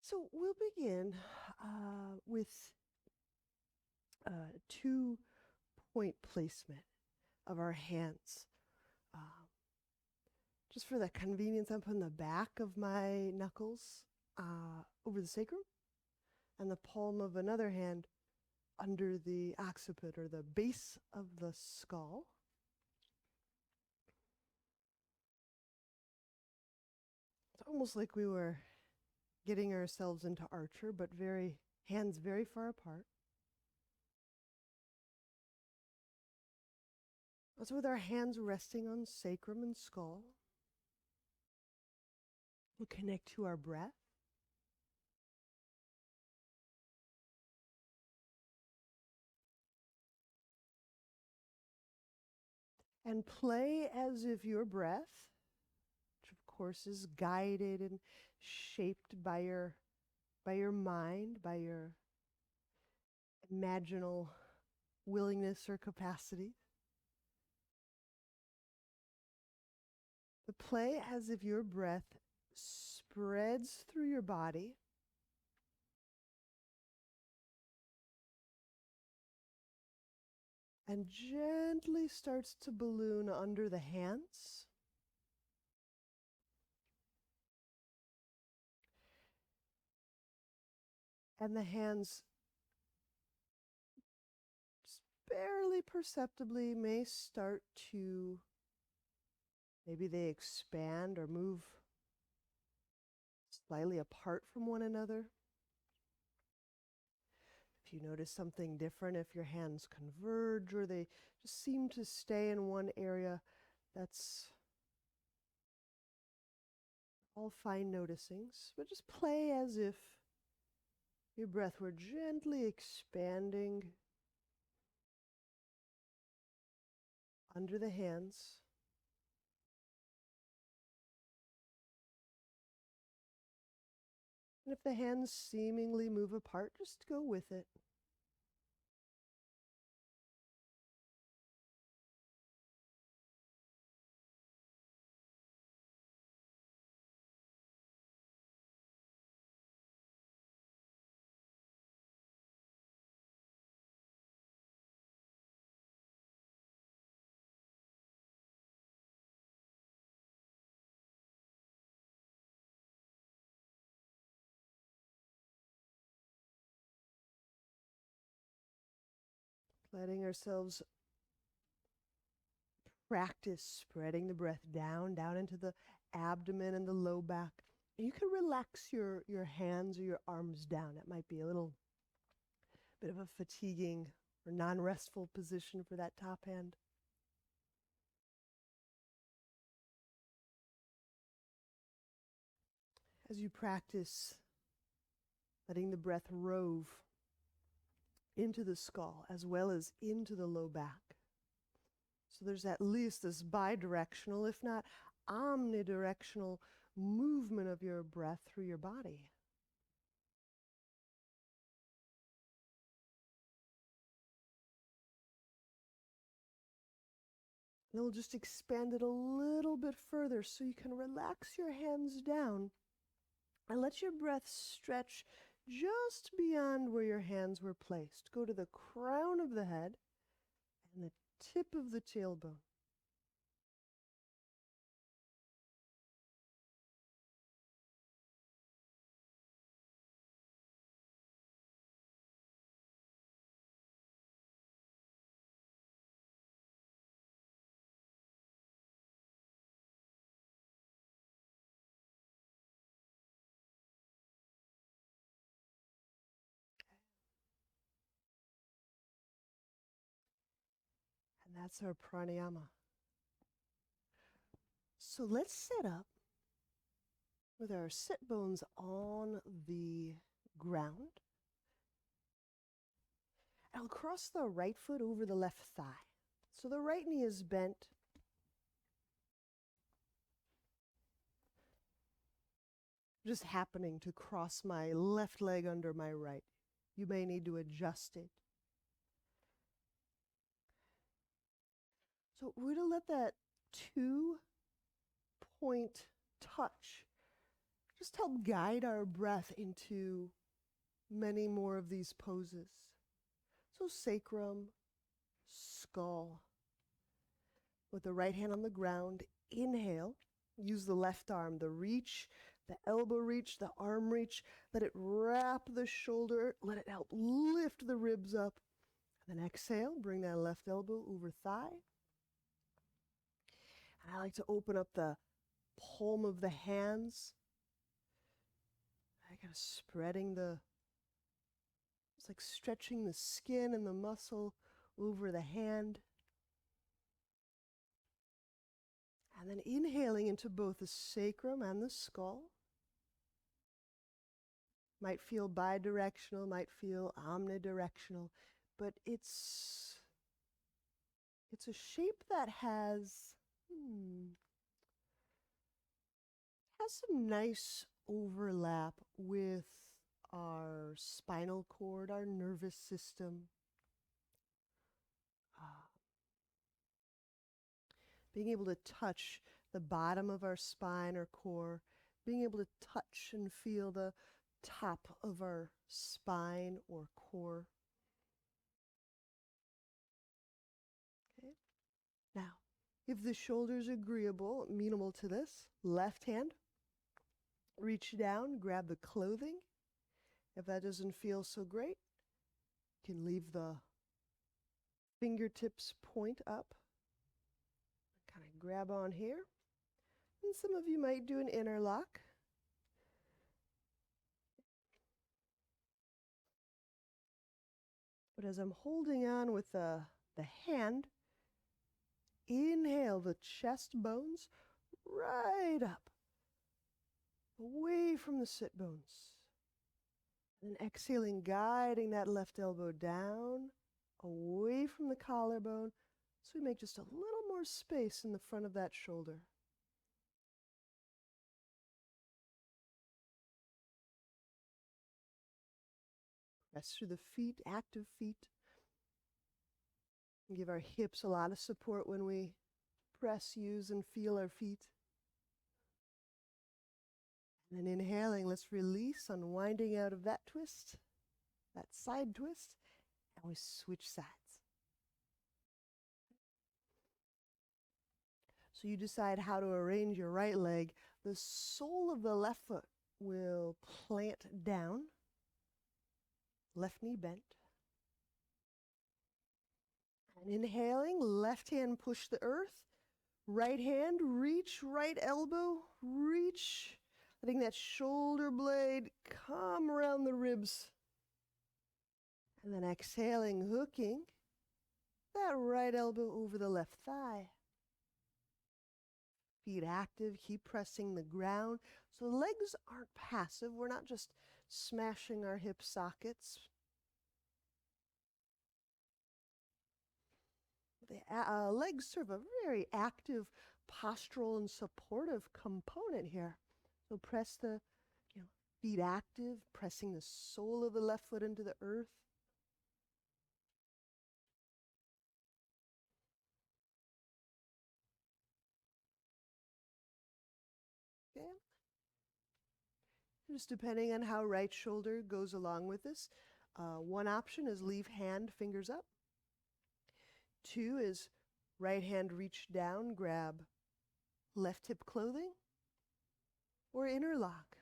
So we'll begin with 2-point placement of our hands. Just for the convenience, I'm putting the back of my knuckles over the sacrum and the palm of another hand under the occiput or the base of the skull. It's almost like we were getting ourselves into archer, but hands very far apart. That's with our hands resting on sacrum and skull. We'll connect to our breath. And play as if your breath, which of course is guided and shaped by your mind, by your imaginal willingness or capacity. But play as if your breath spreads through your body and gently starts to balloon under the hands. And the hands barely perceptibly may start to, maybe they expand or move slightly apart from one another. If you notice something different, if your hands converge or they just seem to stay in one area, that's all fine noticings. But just play as if your breath were gently expanding under the hands. And if the hands seemingly move apart, just go with it. Letting ourselves practice spreading the breath down into the abdomen and the low back. You can relax your hands or your arms down. It might be a little bit of a fatiguing or non-restful position for that top hand. As you practice letting the breath rove into the skull as well as into the low back. So there's at least this bidirectional, if not omnidirectional, movement of your breath through your body. And we'll just expand it a little bit further so you can relax your hands down and let your breath stretch just beyond where your hands were placed. Go to the crown of the head and the tip of the tailbone. And that's our pranayama. So let's sit up with our sit bones on the ground. I'll cross the right foot over the left thigh. So the right knee is bent. Just happening to cross my left leg under my right. You may need to adjust it. So we're going to let that 2-point touch just help guide our breath into many more of these poses. So sacrum, skull. With the right hand on the ground, inhale. Use the left arm, the reach, the elbow reach, the arm reach. Let it wrap the shoulder. Let it help lift the ribs up. And then exhale, bring that left elbow over thigh. And I like to open up the palm of the hands. I kind of spreading it's like stretching the skin and the muscle over the hand. And then inhaling into both the sacrum and the skull. Might feel bidirectional, might feel omnidirectional, but it's a shape that has some nice overlap with our spinal cord, our nervous system. Being able to touch the bottom of our spine or core, being able to touch and feel the top of our spine or core. Okay. Now, if the shoulder's agreeable, amenable to this, left hand, reach down, grab the clothing. If that doesn't feel so great, you can leave the fingertips point up. Kind of grab on here. And some of you might do an interlock. But as I'm holding on with the hand, inhale the chest bones right up, away from the sit bones. And exhaling, guiding that left elbow down, away from the collarbone, so we make just a little more space in the front of that shoulder. Press through the feet, active feet. Give our hips a lot of support when we press, use, and feel our feet. And then inhaling, let's release, unwinding out of that twist, that side twist, and we switch sides. So you decide how to arrange your right leg. The sole of the left foot will plant down, left knee bent. And inhaling, left hand push the earth, right hand reach, right elbow reach, letting that shoulder blade come around the ribs. And then exhaling, hooking that right elbow over the left thigh. Feet active, keep pressing the ground. So the legs aren't passive. We're not just smashing our hip sockets. The legs serve a very active postural and supportive component here. So press the feet active, pressing the sole of the left foot into the earth. Okay. Just depending on how right shoulder goes along with this. One option is leave hand, fingers up. Two is right hand reach down, grab left hip clothing, or interlock.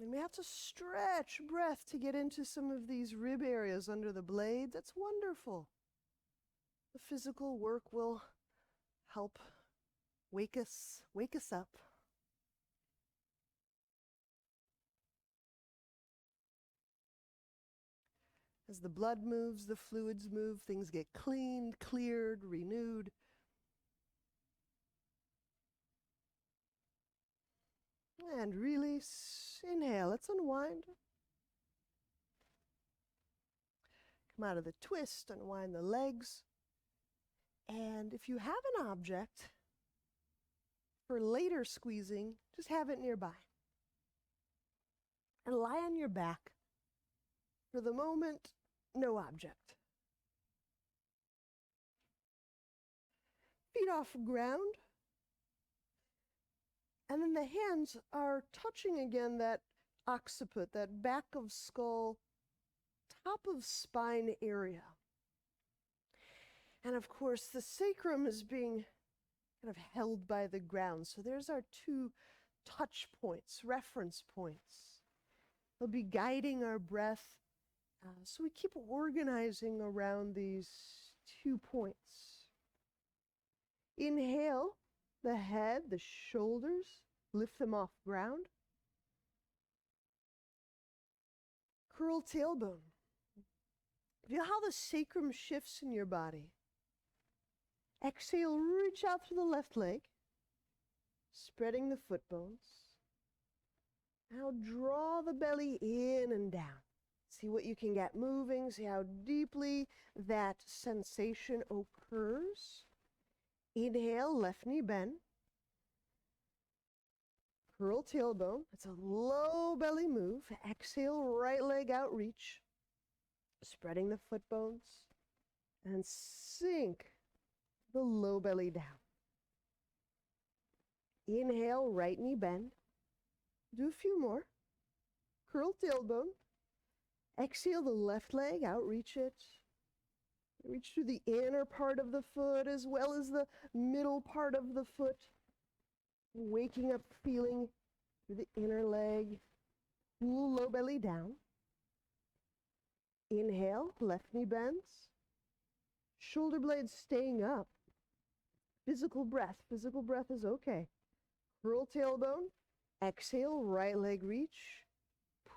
And we have to stretch breath to get into some of these rib areas under the blade. That's wonderful. The physical work will help wake us up. As the blood moves, the fluids move, things get cleaned, cleared, renewed. And release, inhale, let's unwind. Come out of the twist, unwind the legs. And if you have an object for later squeezing, just have it nearby. And lie on your back. For the moment, no object. feet off ground. And then the hands are touching again that occiput, that back of skull, top of spine area. And of course, the sacrum is being kind of held by the ground. So there's our two touch points, reference points. They'll be guiding our breath. So we keep organizing around these 2 points. Inhale, the head, the shoulders, lift them off ground. Curl tailbone. Feel how the sacrum shifts in your body. Exhale, reach out through the left leg, spreading the foot bones. Now draw the belly in and down. See what you can get moving. See how deeply that sensation occurs. Inhale, left knee bend. Curl tailbone. It's a low belly move. Exhale, right leg out, reach. Spreading the foot bones. And sink the low belly down. Inhale, right knee bend. Do a few more. Curl tailbone. Exhale the left leg, out reach it. Reach through the inner part of the foot as well as the middle part of the foot. Waking up, feeling through the inner leg. Pull low belly down. Inhale, left knee bends. Shoulder blades staying up. Physical breath is okay. Curl tailbone. Exhale, right leg reach.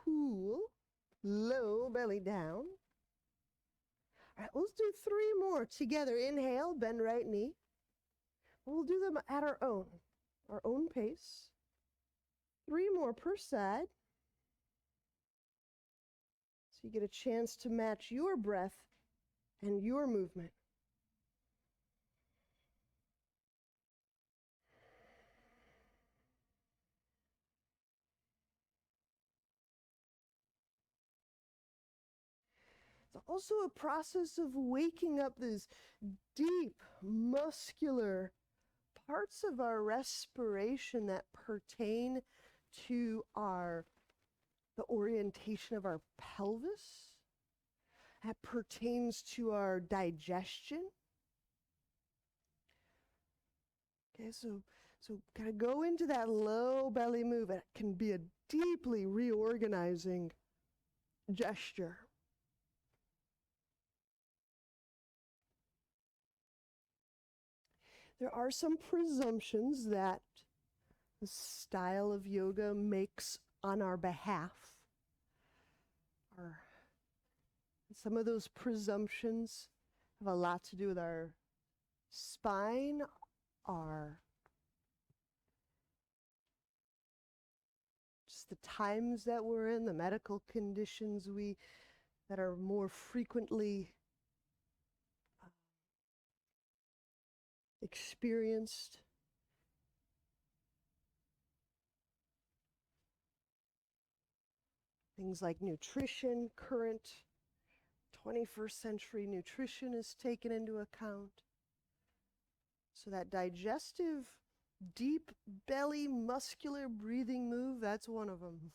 Pull, low belly down. All right, let's do 3 more together. Inhale, bend right knee. We'll do them at our own pace. 3 more per side. So you get a chance to match your breath and your movement. It's also a process of waking up these deep, muscular parts of our respiration that pertain to the orientation of our pelvis, that pertains to our digestion. Okay, so kind of go into that low belly move. It can be a deeply reorganizing gesture. There are some presumptions that the style of yoga makes on our behalf. Some of those presumptions have a lot to do with our spine, just the times that we're in, the medical conditions that are more frequently experienced. Things like nutrition, current 21st century nutrition is taken into account. So that digestive, deep belly, muscular breathing move, that's one of them.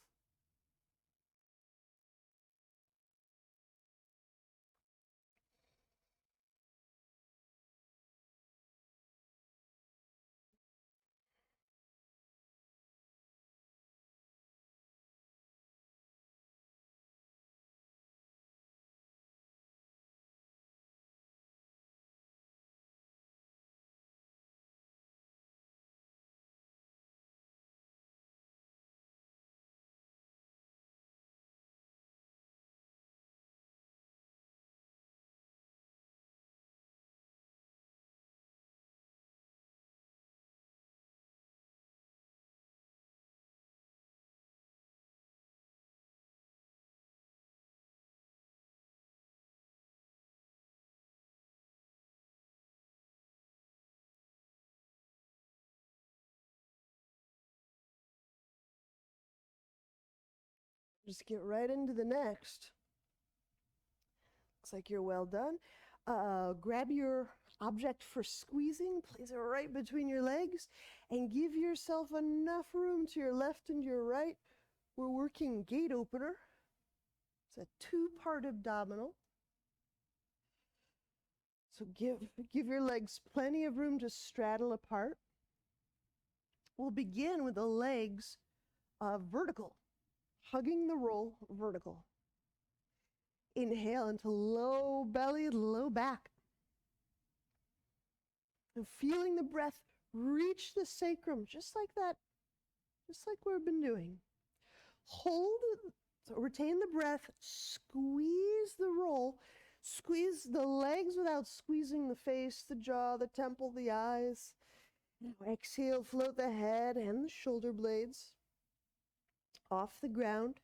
Just get right into the next. Looks like you're well done. Grab your object for squeezing, place it right between your legs, and give yourself enough room to your left and your right. We're working gate opener. It's a two-part abdominal. So give your legs plenty of room to straddle apart. We'll begin with the legs vertical, hugging the roll vertical. Inhale into low belly, low back. And feeling the breath reach the sacrum, just like that, just like we've been doing. Hold, so retain the breath, squeeze the roll, squeeze the legs without squeezing the face, the jaw, the temple, the eyes. Now exhale, float the head and the shoulder blades off the ground.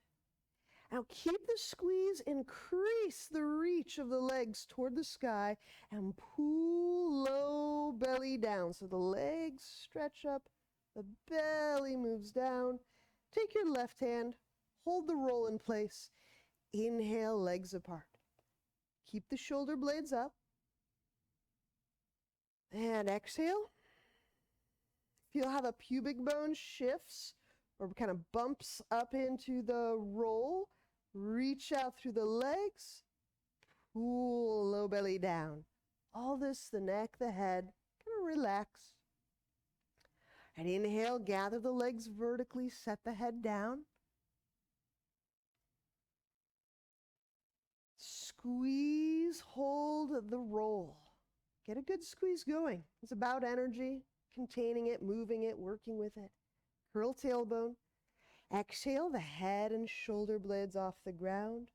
Now keep the squeeze, increase the reach of the legs toward the sky, and pull low belly down. So the legs stretch up, the belly moves down. Take your left hand, hold the roll in place. Inhale, legs apart. Keep the shoulder blades up. And exhale. Feel how the pubic bone shifts or kind of bumps up into the roll. Reach out through the legs, pull low belly down. All this, the neck, the head, kind of relax. And inhale, gather the legs vertically, set the head down. Squeeze, hold the roll. Get a good squeeze going. It's about energy, containing it, moving it, working with it. Curl tailbone. Exhale the head and shoulder blades off the ground.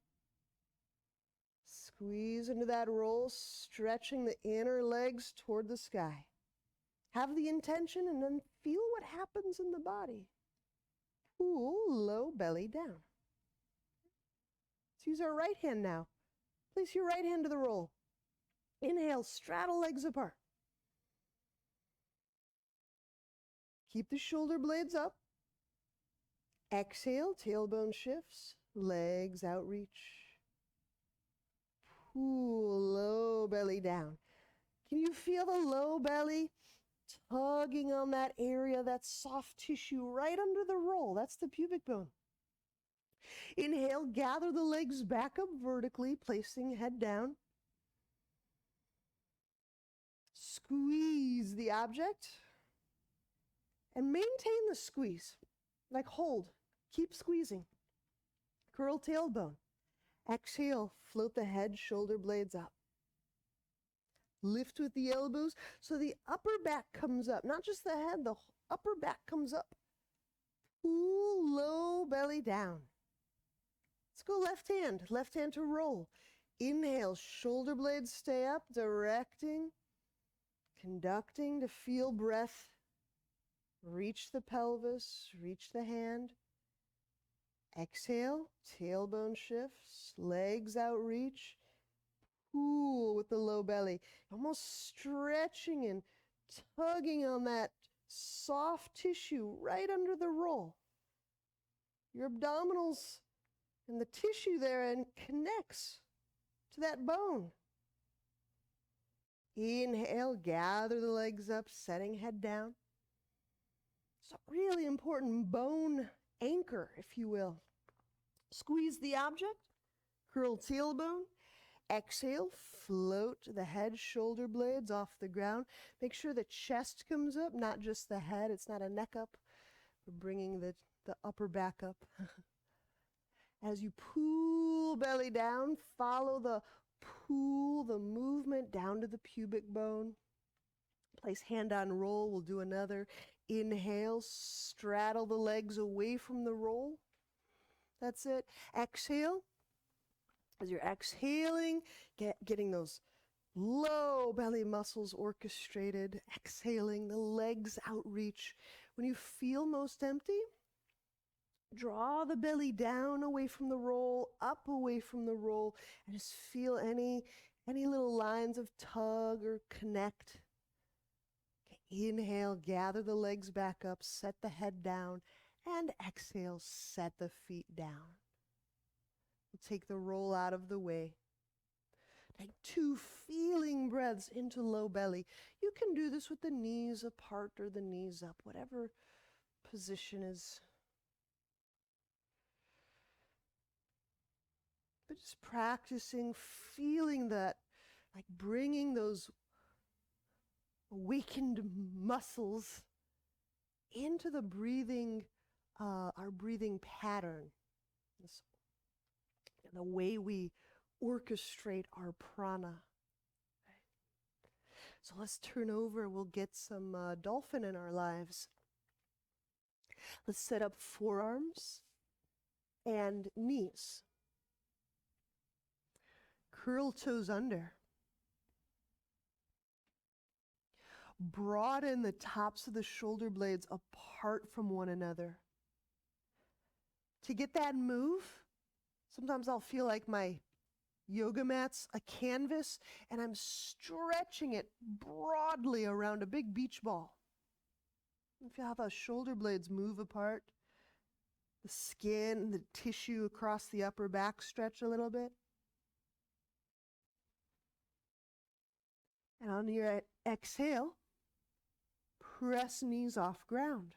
Squeeze into that roll, stretching the inner legs toward the sky. Have the intention and then feel what happens in the body. Pull low belly down. Let's use our right hand now. Place your right hand to the roll. Inhale, straddle legs apart. Keep the shoulder blades up. Exhale, tailbone shifts, legs outreach. Pull low belly down. Can you feel the low belly tugging on that area, that soft tissue right under the roll? That's the pubic bone. Inhale, gather the legs back up vertically, placing head down. Squeeze the object and maintain the squeeze, like hold. Keep squeezing. Curl tailbone. Exhale, float the head, shoulder blades up. Lift with the elbows so the upper back comes up. Not just the head, the upper back comes up. Pull low belly down. Let's go left hand to roll. Inhale, shoulder blades stay up, directing, conducting to feel breath. Reach the pelvis, reach the hand. Exhale, tailbone shifts, legs outreach. Pull with the low belly, almost stretching and tugging on that soft tissue right under the roll. Your abdominals and the tissue there and connects to that bone. Inhale, gather the legs up, setting head down. So really important bone anchor, if you will. Squeeze the object, curl tailbone. Exhale, float the head, shoulder blades off the ground. Make sure the chest comes up, not just the head. It's not a neck up. We're bringing the upper back up. As you pull belly down, follow the pull, the movement down to the pubic bone. Place hand on roll. We'll do another. Inhale, straddle the legs away from the roll. That's it. Exhale. As you're exhaling, getting those low belly muscles orchestrated. Exhaling, the legs outreach. When you feel most empty, draw the belly down away from the roll, up away from the roll, and just feel any little lines of tug or connect. Okay, inhale, gather the legs back up, set the head down, and exhale, set the feet down. We'll take the roll out of the way. Take 2 feeling breaths into low belly. You can do this with the knees apart or the knees up, whatever position is. But just practicing feeling that, like bringing those awakened muscles into the breathing, our breathing pattern. The way we orchestrate our prana. So let's turn over. We'll get some dolphin in our lives. Let's set up forearms and knees. Curl toes under. Broaden the tops of the shoulder blades apart from one another. To get that move, sometimes I'll feel like my yoga mat's a canvas and I'm stretching it broadly around a big beach ball. Feel how the shoulder blades move apart. The skin, the tissue across the upper back stretch a little bit. And on your exhale, press knees off ground.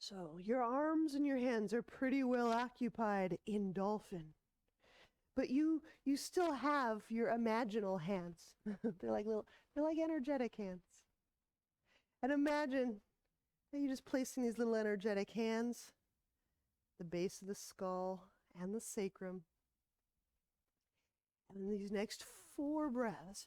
So your arms and your hands are pretty well occupied in dolphin. But you still have your imaginal hands. they're like energetic hands. And imagine that you're just placing these little energetic hands, the base of the skull and the sacrum. And in these next 4 breaths,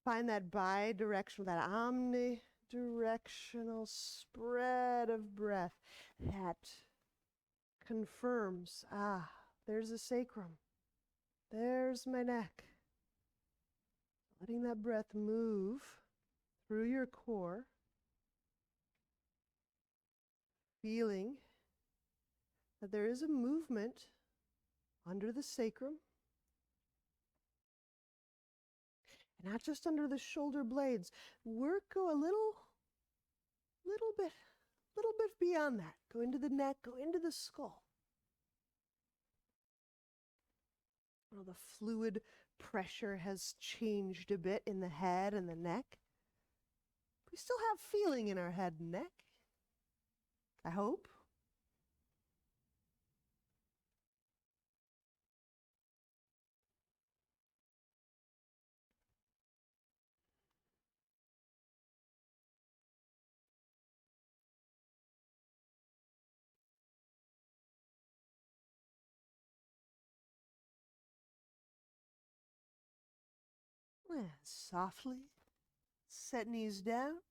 find that bi-directional, that omnidirectional spread of breath that confirms, there's the sacrum. There's my neck. Letting that breath move through your core. Feeling that there is a movement under the sacrum. And not just under the shoulder blades. Go a little bit beyond that. Go into the neck, go into the skull. Well, the fluid pressure has changed a bit in the head and the neck. We still have feeling in our head and neck, I hope. And softly set knees down.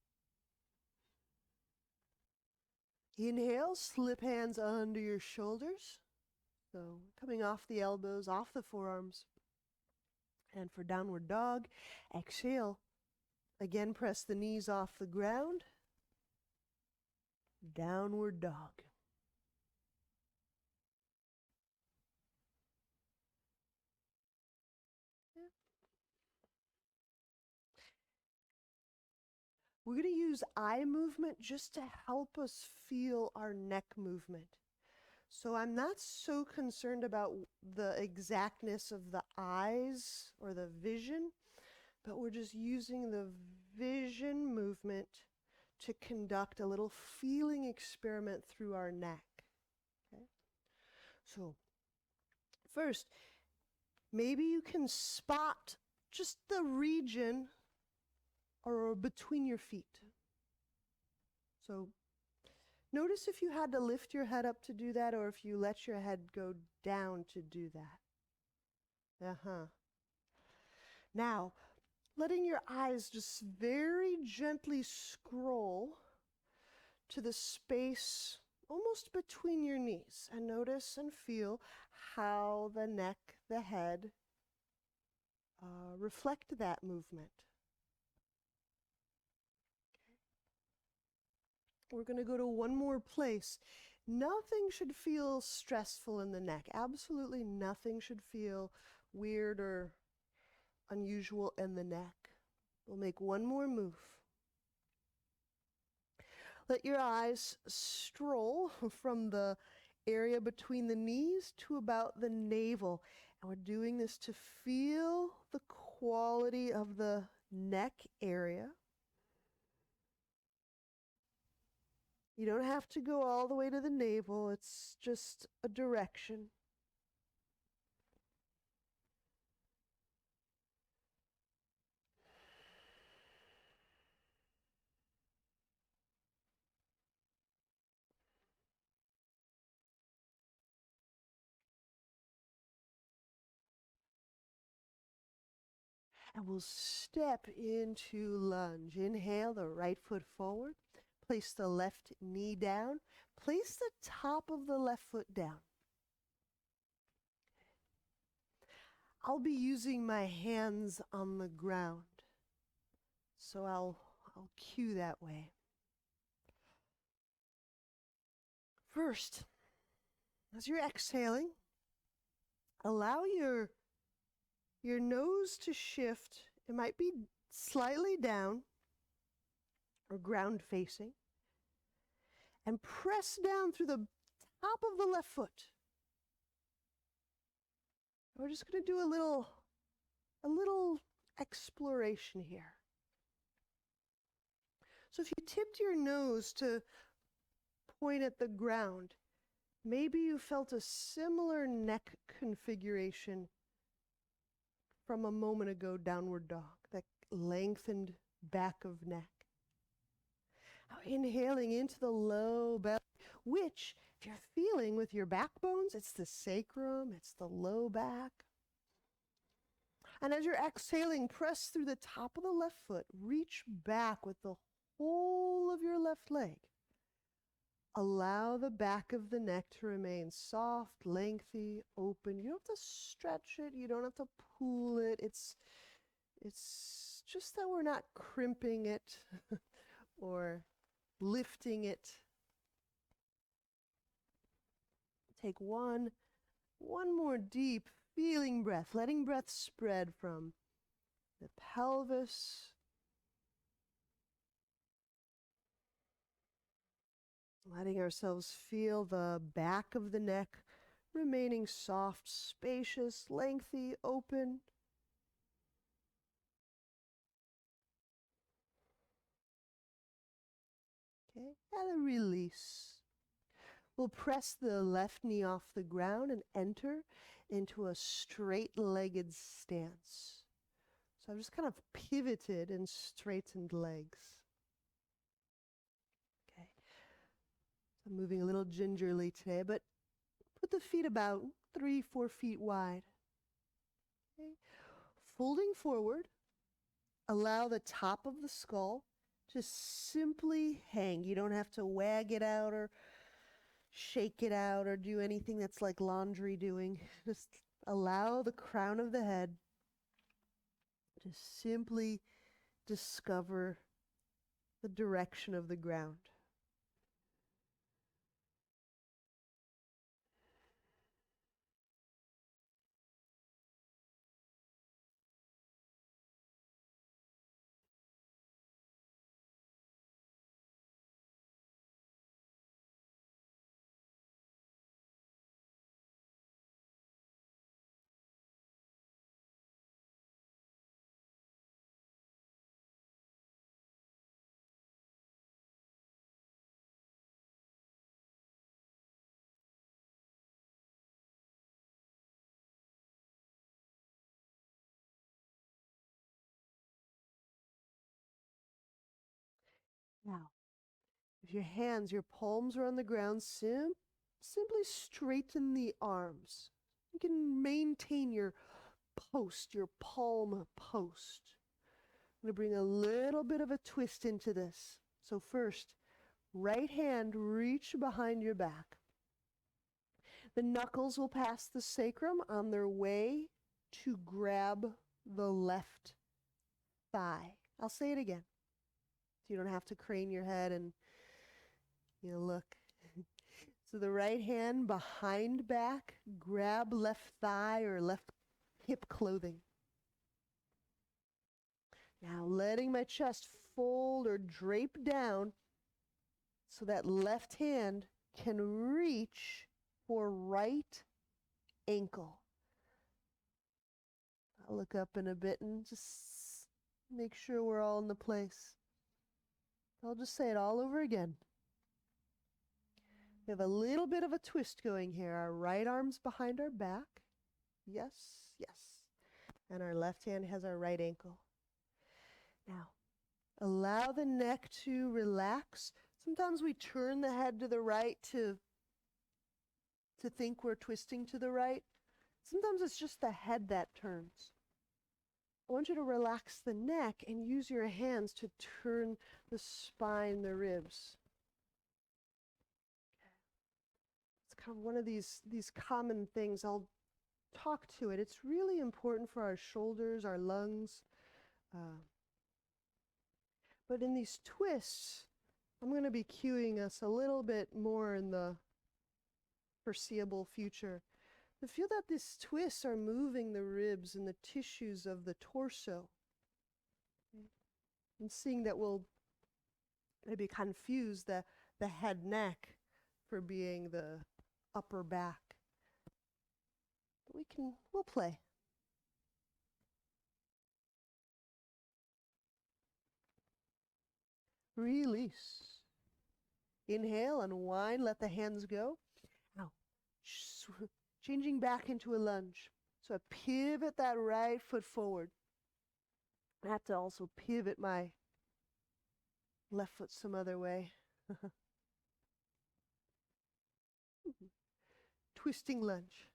Inhale, slip hands under your shoulders. So coming off the elbows, off the forearms. And for downward dog, exhale. Again, press the knees off the ground. Downward dog. We're going to use eye movement just to help us feel our neck movement. So I'm not so concerned about the exactness of the eyes or the vision, but we're just using the vision movement to conduct a little feeling experiment through our neck. Okay? So first, maybe you can spot just the region or between your feet. So notice if you had to lift your head up to do that or if you let your head go down to do that. Now, letting your eyes just very gently scroll to the space almost between your knees and notice and feel how the neck, the head reflect that movement. We're going to go to one more place. Nothing should feel stressful in the neck. Absolutely nothing should feel weird or unusual in the neck. We'll make one more move. Let your eyes stroll from the area between the knees to about the navel. And we're doing this to feel the quality of the neck area. You don't have to go all the way to the navel. It's just a direction. And we'll step into lunge. Inhale the right foot forward. Place the left knee down. Place the top of the left foot down. I'll be using my hands on the ground. So I'll cue that way. First, as you're exhaling, allow your nose to shift. It might be slightly down or ground facing. And press down through the top of the left foot. We're just going to do a little exploration here. So if you tipped your nose to point at the ground, maybe you felt a similar neck configuration from a moment ago, downward dog, that lengthened back of neck. Now inhaling into the low belly, which, if you're feeling with your backbones, it's the sacrum, it's the low back. And as you're exhaling, press through the top of the left foot, reach back with the whole of your left leg. Allow the back of the neck to remain soft, lengthy, open. You don't have to stretch it. You don't have to pull it. It's just that we're not crimping it or lifting it. Take one more deep, feeling breath, letting breath spread from the pelvis, letting ourselves feel the back of the neck remaining soft, spacious, lengthy, open. Okay, and a release. We'll press the left knee off the ground and enter into a straight-legged stance. So I've just kind of pivoted and straightened legs. Okay. So I'm moving a little gingerly today, but put the feet about 3-4 feet wide. Okay. Folding forward, allow the top of the skull to simply hang. You don't have to wag it out or shake it out or do anything that's like laundry doing. Just allow the crown of the head to simply discover the direction of the ground. Now, if your hands, your palms are on the ground, simply straighten the arms. You can maintain your post, your palm post. I'm going to bring a little bit of a twist into this. So first, right hand reach behind your back. The knuckles will pass the sacrum on their way to grab the left thigh. I'll say it again. So you don't have to crane your head and You look. So the right hand behind back, grab left thigh or left hip clothing. Now letting my chest fold or drape down so that left hand can reach for right ankle. I'll look up in a bit and just make sure we're all in the place. I'll just say it all over again. We have a little bit of a twist going here. Our right arm's behind our back. Yes, yes. And our left hand has our right ankle. Now, allow the neck to relax. Sometimes we turn the head to the right to think we're twisting to the right. Sometimes it's just the head that turns. I want you to relax the neck and use your hands to turn the spine, the ribs. It's kind of one of these common things. I'll talk to it. It's really important for our shoulders, our lungs. But in these twists, I'm going to be cueing us a little bit more in the foreseeable future. To feel that these twists are moving the ribs and the tissues of the torso. And seeing that we'll maybe confuse the head neck for being the upper back. But we'll play. Release. Inhale, unwind, let the hands go. Now, changing back into a lunge. So I pivot that right foot forward. I have to also pivot my left foot some other way. Twisting lunge.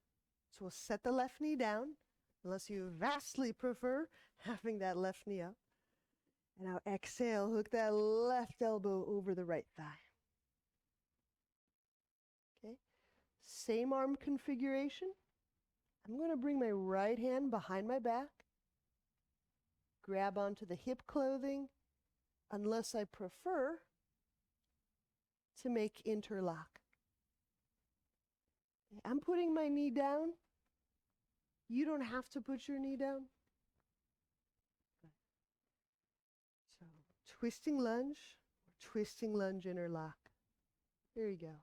So we'll set the left knee down, unless you vastly prefer having that left knee up. And now exhale, hook that left elbow over the right thigh. Okay, same arm configuration. I'm going to bring my right hand behind my back, grab onto the hip clothing, unless I prefer to make interlock. I'm putting my knee down. You don't have to put your knee down. So twisting lunge, interlock. There you go.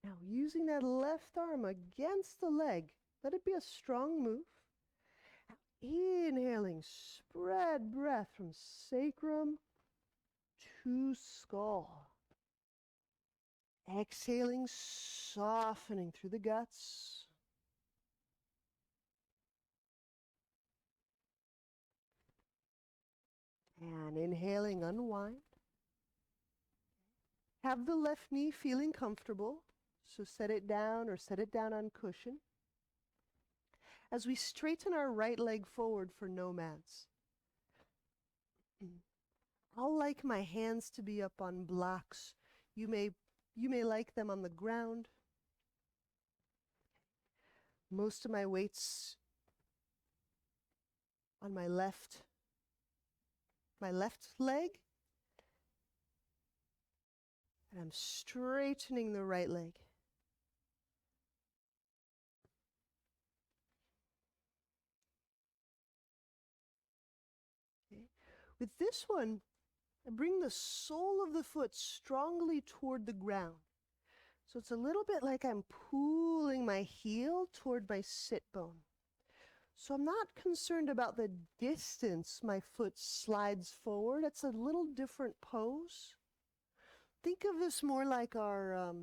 Now using that left arm against the leg, let it be a strong move. Inhaling, spread breath from sacrum to skull. Exhaling, softening through the guts. And inhaling, unwind. Have the left knee feeling comfortable, so set it down or set it down on cushion. As we straighten our right leg forward for nomads, I'll like my hands to be up on blocks. You may like them on the ground. Most of my weight's on my left leg. And I'm straightening the right leg. Okay. With this one, I bring the sole of the foot strongly toward the ground. So it's a little bit like I'm pulling my heel toward my sit bone. So I'm not concerned about the distance my foot slides forward. It's a little different pose. Think of this more like our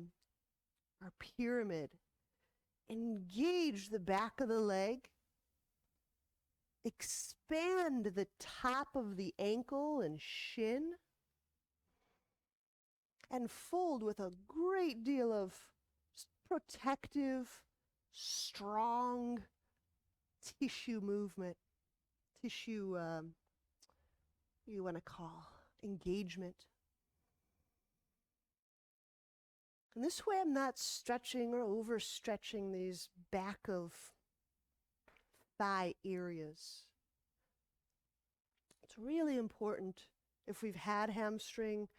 pyramid. Engage the back of the leg. Expand the top of the ankle and shin. And fold with a great deal of protective, strong tissue movement. Tissue, you want to call engagement. And this way I'm not stretching or overstretching these back of thigh areas. It's really important if we've had hamstring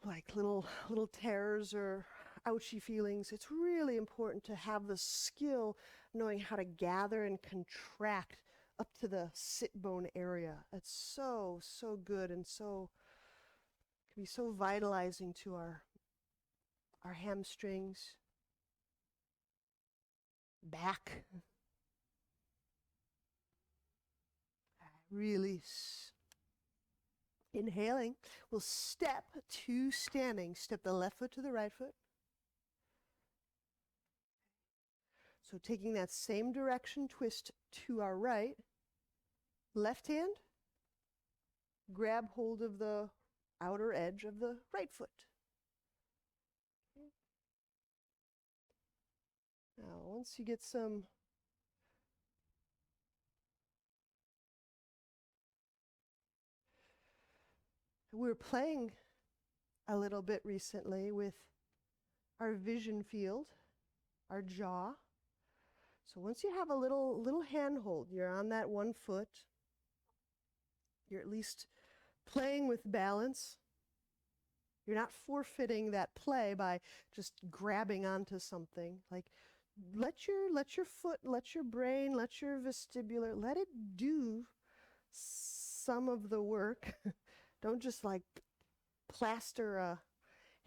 like little tears or ouchy feelings, it's really important to have the skill knowing how to gather and contract up to the sit bone area. It's so good and can be so vitalizing to our hamstrings, back. Release. Inhaling, we'll step to standing. Step the left foot to the right foot. So taking that same direction, twist to our right. Left hand, grab hold of the outer edge of the right foot. Now, once you get some we were playing a little bit recently with our vision field, our jaw. So once you have a little handhold, you're on that one foot, you're at least playing with balance. You're not forfeiting that play by just grabbing onto something. Like let your foot, let your brain, let your vestibular, let it do some of the work. Don't just like plaster a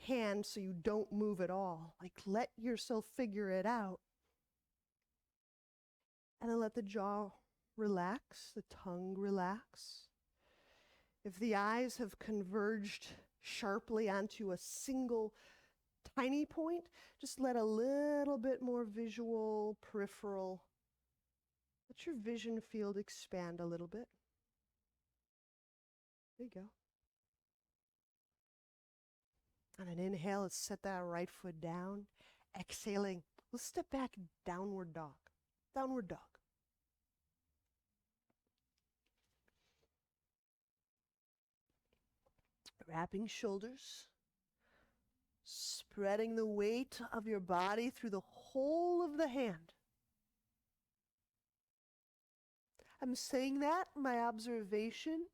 hand so you don't move at all. Like let yourself figure it out. And then let the jaw relax, the tongue relax. If the eyes have converged sharply onto a single tiny point, just let a little bit more visual, peripheral. Let your vision field expand a little bit. There you go. On an inhale, let's set that right foot down. Exhaling, let's step back, downward dog. Downward dog. Wrapping shoulders. Spreading the weight of your body through the whole of the hand. I'm saying that, my observation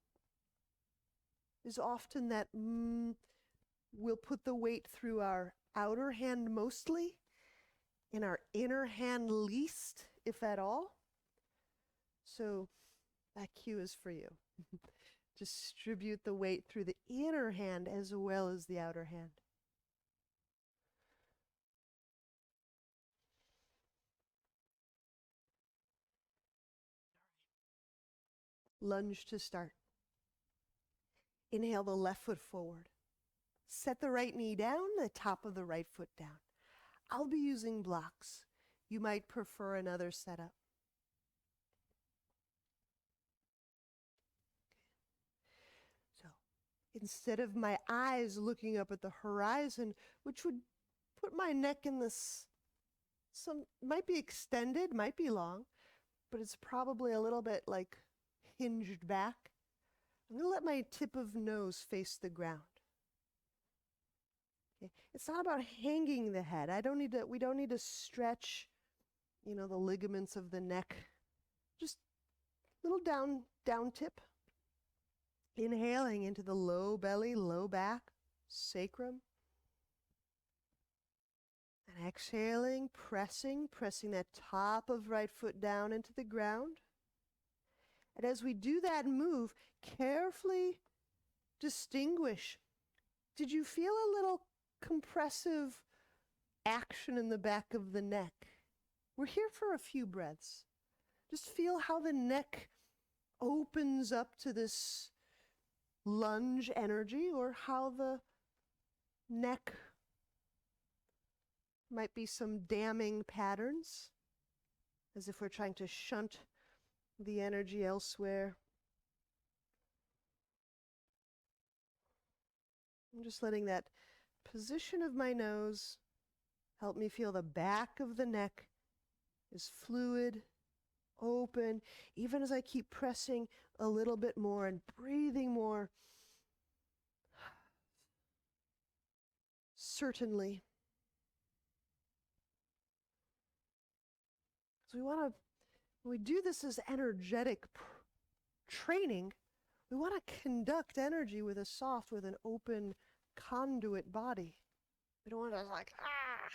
is often that we'll put the weight through our outer hand mostly, in our inner hand least, if at all. So that cue is for you. Distribute the weight through the inner hand as well as the outer hand. Lunge to start. Inhale the left foot forward. Set the right knee down, the top of the right foot down. I'll be using blocks. You might prefer another setup. So instead of my eyes looking up at the horizon, which would put my neck in this, might be extended, might be long, but it's probably a little bit like hinged back. I'm going to let my tip of nose face the ground. Okay. It's not about hanging the head. We don't need to stretch, the ligaments of the neck. Just little down tip. Inhaling into the low belly, low back, sacrum. And exhaling, pressing that top of right foot down into the ground. And as we do that move, carefully distinguish. Did you feel a little compressive action in the back of the neck? We're here for a few breaths. Just feel how the neck opens up to this lunge energy, or how the neck might be some damming patterns, as if we're trying to shunt the energy elsewhere. I'm just letting that position of my nose help me feel the back of the neck is fluid, open, even as I keep pressing a little bit more and breathing more. Certainly. So when we do this as energetic training, we want to conduct energy with an open conduit body. We don't want to like, ah.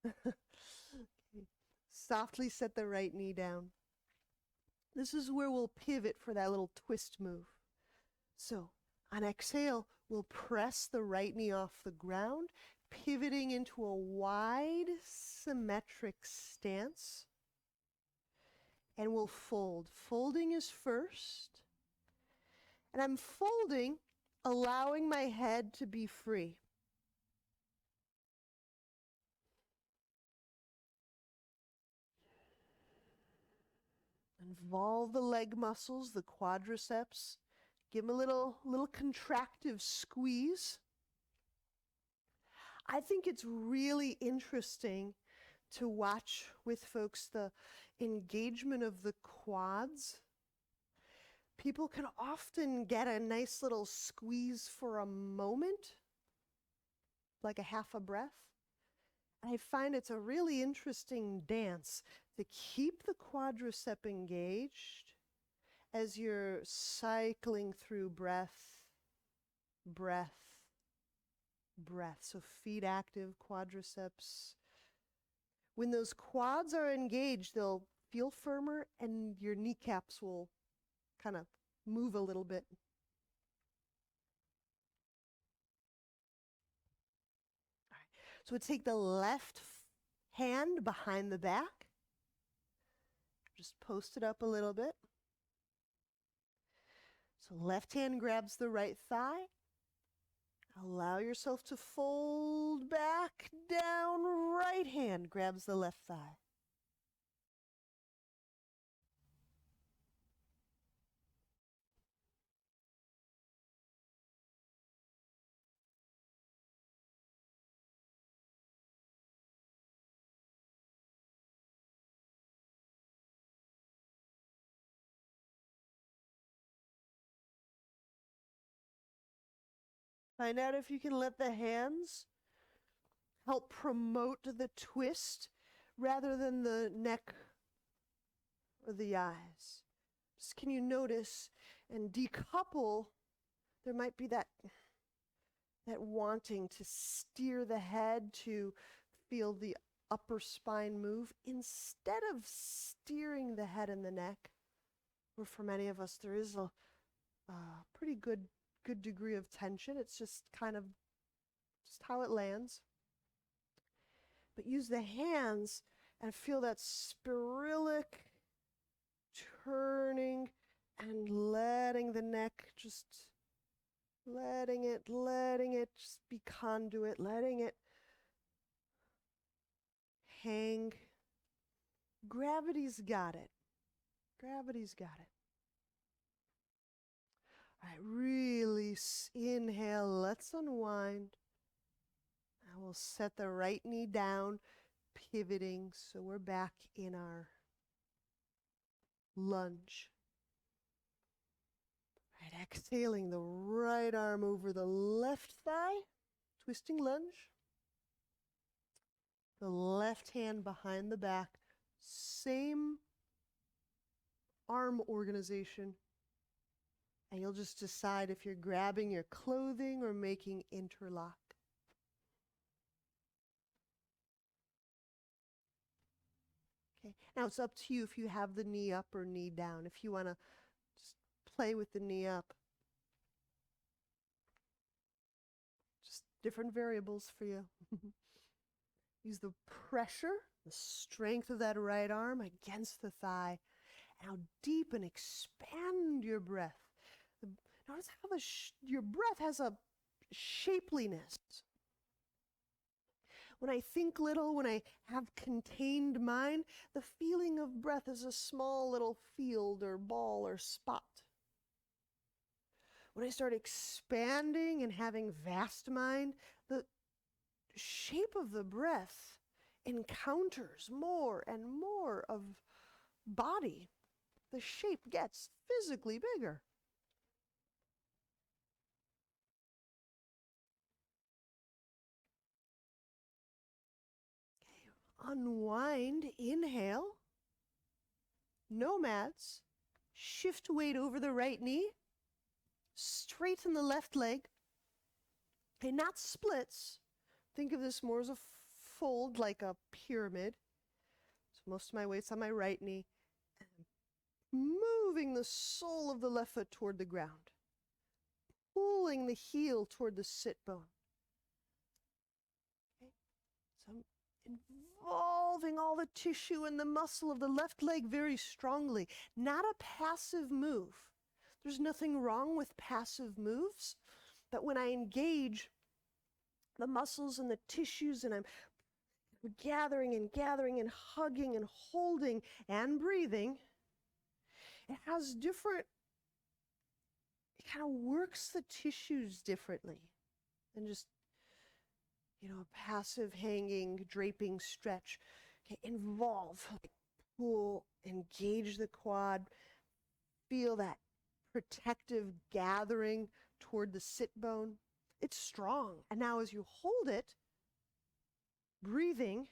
Okay. Softly set the right knee down. This is where we'll pivot for that little twist move. So on exhale, we'll press the right knee off the ground, pivoting into a wide symmetric stance. And we'll fold. Folding is first. And I'm folding, allowing my head to be free. Involve the leg muscles, the quadriceps. Give them a little contractive squeeze. I think it's really interesting to watch with folks the engagement of the quads. People can often get a nice little squeeze for a moment, like a half a breath. I find it's a really interesting dance to keep the quadricep engaged as you're cycling through breath, breath, breath. So feet active, quadriceps. When those quads are engaged, they'll feel firmer and your kneecaps will kind of move a little bit. All right. So we take the left hand behind the back. Just post it up a little bit. So left hand grabs the right thigh. Allow yourself to fold back down. Right hand grabs the left thigh. Find out if you can let the hands help promote the twist rather than the neck or the eyes. Just can you notice and decouple? There might be that wanting to steer the head to feel the upper spine move instead of steering the head and the neck, where for many of us there is a pretty good degree of tension. It's just kind of just how it lands. But use the hands and feel that spirilic turning and letting the neck just letting it just be conduit, letting it hang. Gravity's got it. Gravity's got it. All right, really inhale, let's unwind. Now we'll set the right knee down, pivoting, so we're back in our lunge. All right, exhaling the right arm over the left thigh, twisting lunge. The left hand behind the back, same arm organization. And you'll just decide if you're grabbing your clothing or making interlock. Okay, now it's up to you if you have the knee up or knee down. If you want to just play with the knee up. Just different variables for you. Use the pressure, the strength of that right arm against the thigh. Now deepen, expand your breath. Notice how your breath has a shapeliness. When I think little, when I have contained mind, the feeling of breath is a small little field or ball or spot. When I start expanding and having vast mind, the shape of the breath encounters more and more of body. The shape gets physically bigger. Unwind, inhale, nomads, shift weight over the right knee, straighten the left leg, Okay, not splits. Think of this more as a fold, like a pyramid. So most of my weight's on my right knee. Moving the sole of the left foot toward the ground. Pulling the heel toward the sit bone. Okay? So I'm involving all the tissue and the muscle of the left leg very strongly. Not a passive move. There's nothing wrong with passive moves, but when I engage the muscles and the tissues and I'm gathering and gathering and hugging and holding and breathing, it has different, it kind of works the tissues differently than just, a passive hanging, draping stretch. Okay, involve, like pull, engage the quad, feel that protective gathering toward the sit bone. It's strong. And now as you hold it, breathing,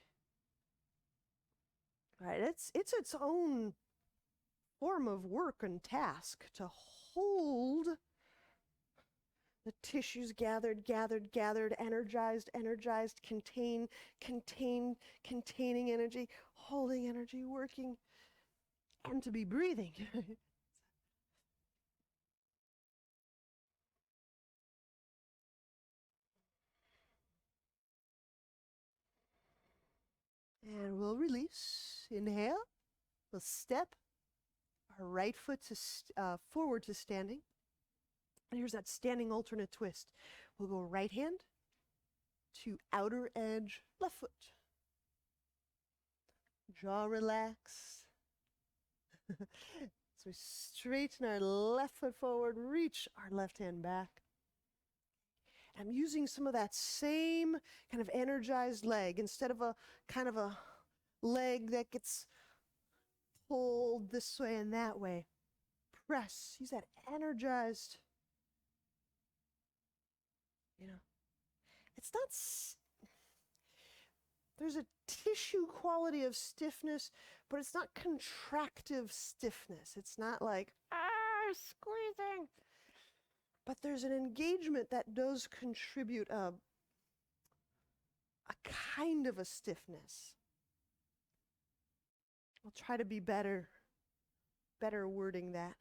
right? It's its own form of work and task to hold the tissues gathered, energized, containing energy, holding energy, working, and to be breathing. And we'll release. Inhale. We'll step our right foot to forward to standing. And here's that standing alternate twist. We'll go right hand to outer edge left foot. Jaw relaxed. So we straighten our left foot forward, reach our left hand back. I'm using some of that same kind of energized leg instead of a kind of a leg that gets pulled this way and that way. Press, use that energized, it's not, there's a tissue quality of stiffness, but it's not contractive stiffness. It's not like, squeezing. But there's an engagement that does contribute a kind of a stiffness. I'll try to be better wording that.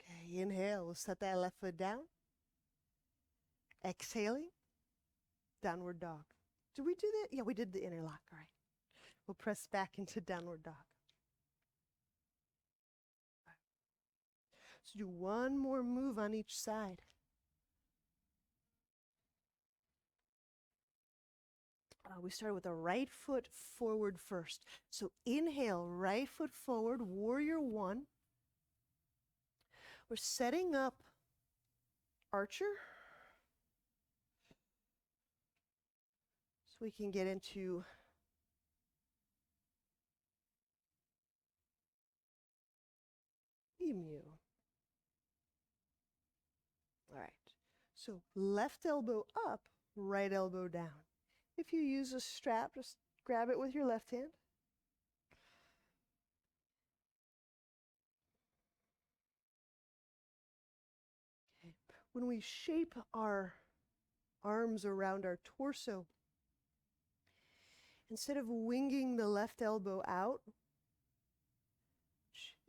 Okay, inhale, we'll set that left foot down. Exhaling, downward dog. Did we do that? Yeah, we did the interlock. All right. We'll press back into downward dog. Right. So do one more move on each side. We started with the right foot forward first. So inhale, right foot forward, warrior one. We're setting up archer. So we can get into emu. All right. So left elbow up, right elbow down. If you use a strap, just grab it with your left hand. Okay. When we shape our arms around our torso, instead of winging the left elbow out,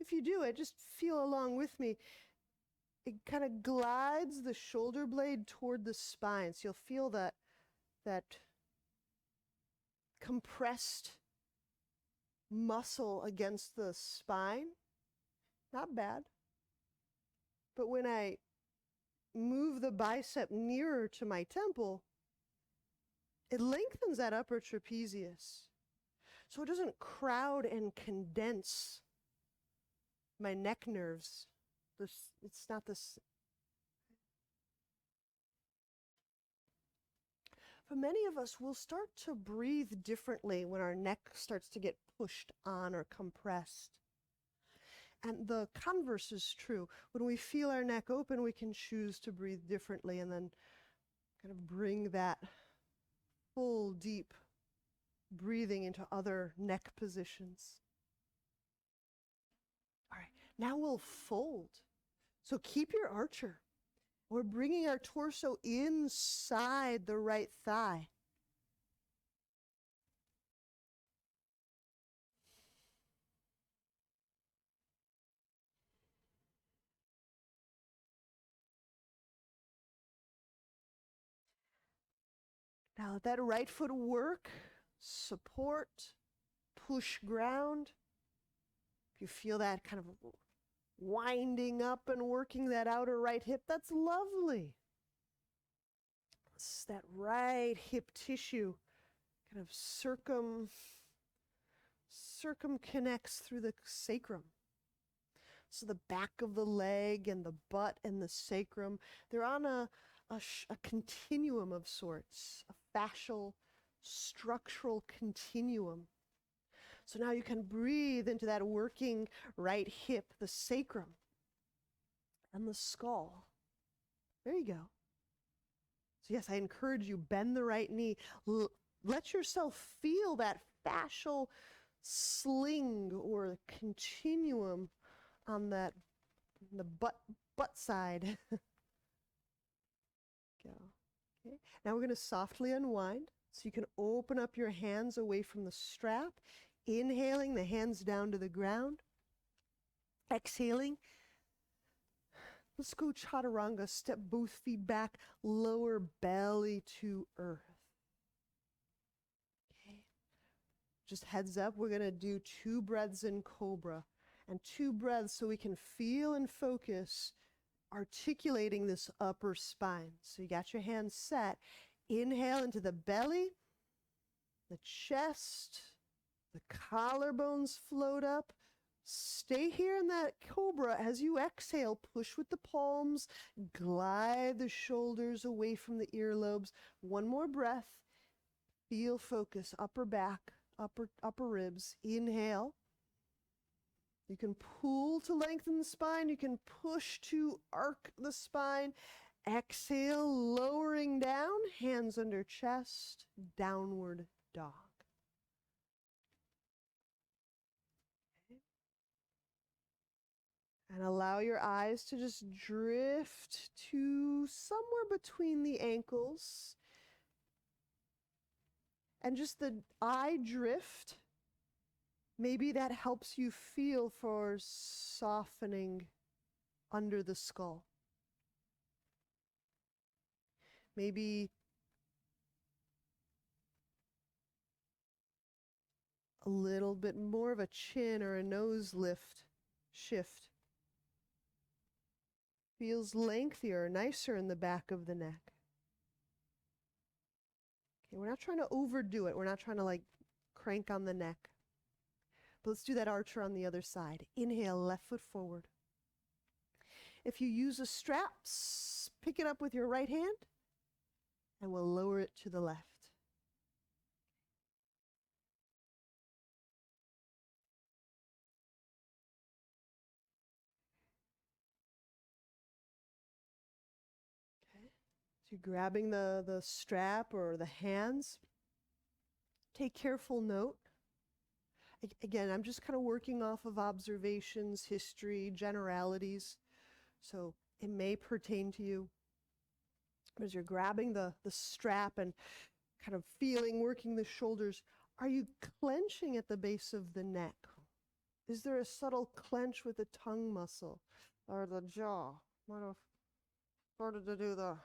if you do it, just feel along with me. It kind of glides the shoulder blade toward the spine. So you'll feel that compressed muscle against the spine. Not bad. But when I move the bicep nearer to my temple, it lengthens that upper trapezius. So it doesn't crowd and condense my neck nerves. It's not this. For many of us, we'll start to breathe differently when our neck starts to get pushed on or compressed. And the converse is true. When we feel our neck open, we can choose to breathe differently and then kind of bring that full, deep breathing into other neck positions. All right, now we'll fold. So keep your archer. We're bringing our torso inside the right thigh. Now let that right foot work, support, push ground. If you feel that kind of winding up and working that outer right hip, that's lovely. It's that right hip tissue kind of circumconnects through the sacrum. So the back of the leg and the butt and the sacrum, they're on a continuum of sorts, a fascial, structural continuum. So now you can breathe into that working right hip, the sacrum, and the skull. There you go. So yes, I encourage you, bend the right knee. Let yourself feel that fascial sling or continuum on that, the butt side. Go. Okay. Now we're going to softly unwind. So you can open up your hands away from the strap. Inhaling, the hands down to the ground. Exhaling. Let's go chaturanga. Step both feet back, lower belly to earth. Okay. Just heads up, we're going to do 2 breaths in cobra. And 2 breaths so we can feel and focus articulating this upper spine. So you got your hands set. Inhale into the belly, the chest, the collarbones float up. Stay here in that cobra. As you exhale, push with the palms, glide the shoulders away from the earlobes. 1 more breath. Feel focus, upper back, upper ribs. Inhale. You can pull to lengthen the spine. You can push to arc the spine. Exhale, lowering down, hands under chest, downward dog. Okay. And allow your eyes to just drift to somewhere between the ankles. And just the eye drift. Maybe that helps you feel for softening under the skull. Maybe a little bit more of a chin or a nose shift. Feels lengthier, nicer in the back of the neck. Okay, we're not trying to overdo it. We're not trying to like crank on the neck. But let's do that archer on the other side. Inhale, left foot forward. If you use a strap, pick it up with your right hand, and we'll lower it to the left. Okay. So you're grabbing the strap or the hands. Take careful note. Again, I'm just kind of working off of observations, history, generalities. So it may pertain to you. But as you're grabbing the strap and kind of working the shoulders, are you clenching at the base of the neck? Is there a subtle clench with the tongue muscle or the jaw? Might have started to do the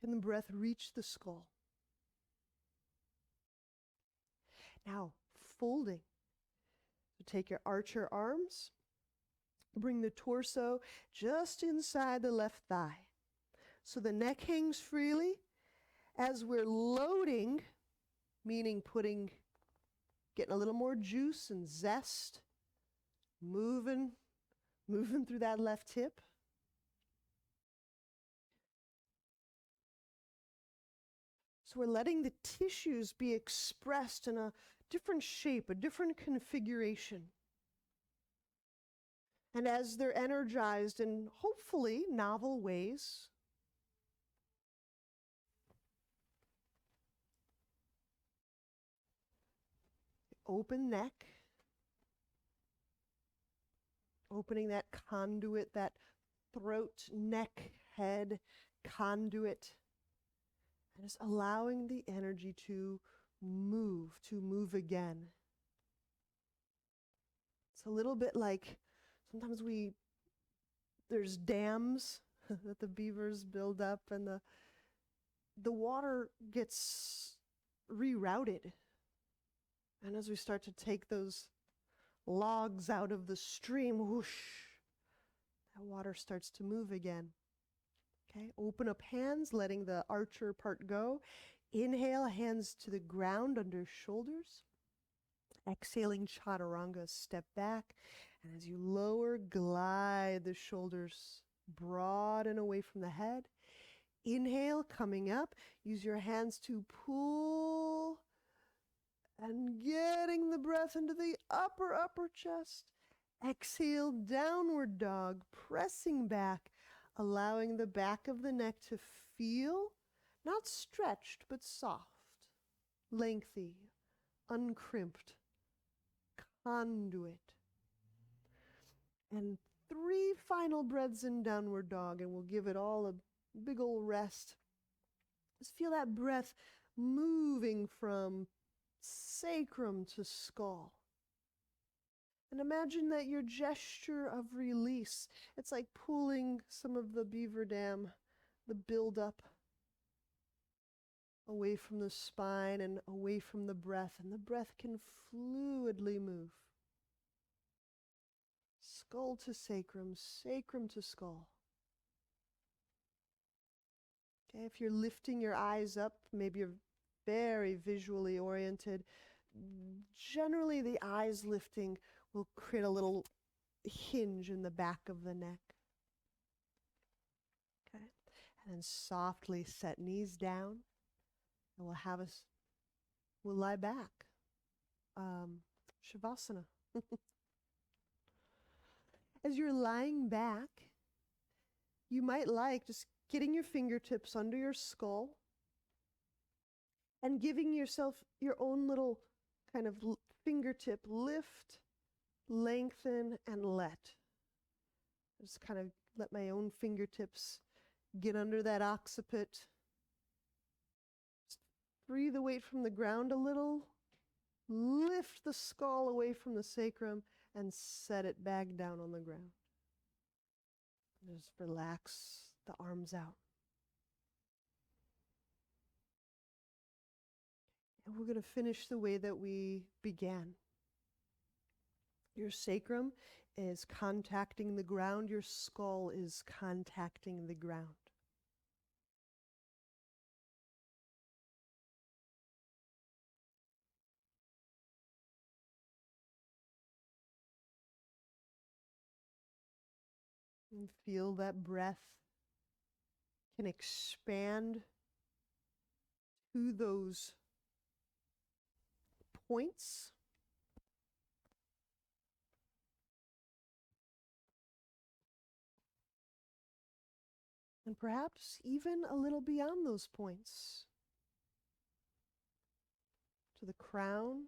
Can the breath reach the skull? Now, folding. So take your archer arms, bring the torso just inside the left thigh. So the neck hangs freely. As we're loading, meaning getting a little more juice and zest, moving through that left hip. So we're letting the tissues be expressed in a different shape, a different configuration. And as they're energized in hopefully novel ways, open neck, opening that conduit, that throat, neck, head conduit, and just allowing the energy to move again. It's a little bit like sometimes there's dams that the beavers build up, and the water gets rerouted. And as we start to take those logs out of the stream, whoosh, that water starts to move again. Okay, open up hands, letting the archer part go. Inhale, hands to the ground under shoulders. Exhaling, chaturanga, step back. And as you lower, glide the shoulders broad and away from the head. Inhale, coming up. Use your hands to pull and getting the breath into the upper chest. Exhale, downward dog, pressing back, allowing the back of the neck to feel not stretched, but soft, lengthy, uncrimped, conduit. And 3 final breaths in downward dog, and we'll give it all a big old rest. Just feel that breath moving from sacrum to skull. And imagine that your gesture of release, it's like pulling some of the beaver dam, the buildup, away from the spine and away from the breath, and the breath can fluidly move. Skull to sacrum, sacrum to skull. Okay, if you're lifting your eyes up, maybe you're very visually oriented, generally the eyes lifting will create a little hinge in the back of the neck. Okay, and then softly set knees down, and we'll lie back. Shavasana. As you're lying back, you might like just getting your fingertips under your skull and giving yourself your own little kind of fingertip lift, lengthen, and let. Just kind of let my own fingertips get under that occiput. Just breathe the weight from the ground a little. Lift the skull away from the sacrum and set it back down on the ground. Just relax the arms out. And we're going to finish the way that we began. Your sacrum is contacting the ground. Your skull is contacting the ground. And feel that breath can expand to those points. And perhaps even a little beyond those points. To the crown.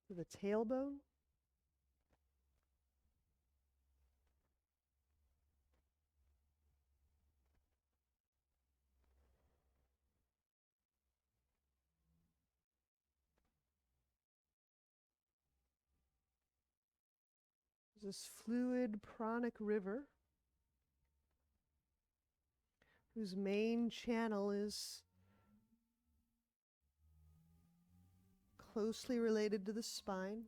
To the tailbone. This fluid pranic river whose main channel is closely related to the spine.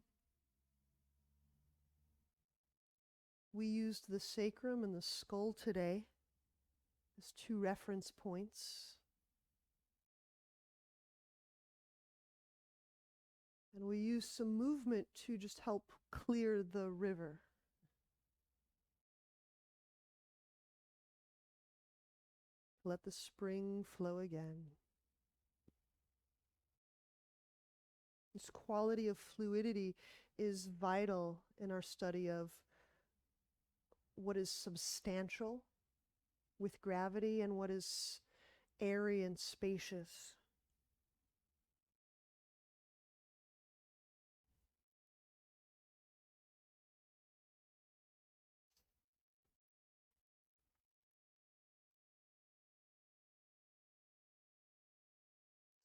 We used the sacrum and the skull today as 2 reference points. And we used some movement to just help clear the river. Let the spring flow again. This quality of fluidity is vital in our study of what is substantial with gravity and what is airy and spacious.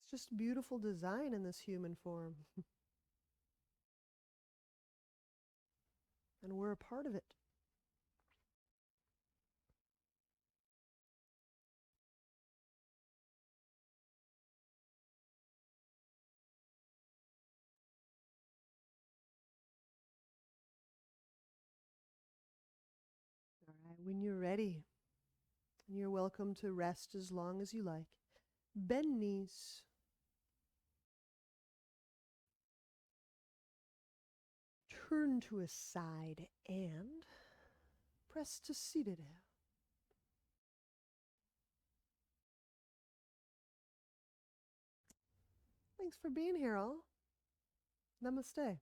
It's just beautiful design in this human form. And we're a part of it. All right, when you're ready, you're welcome to rest as long as you like. Bend knees. Turn to a side and press to seated. Thanks for being here, all. Namaste.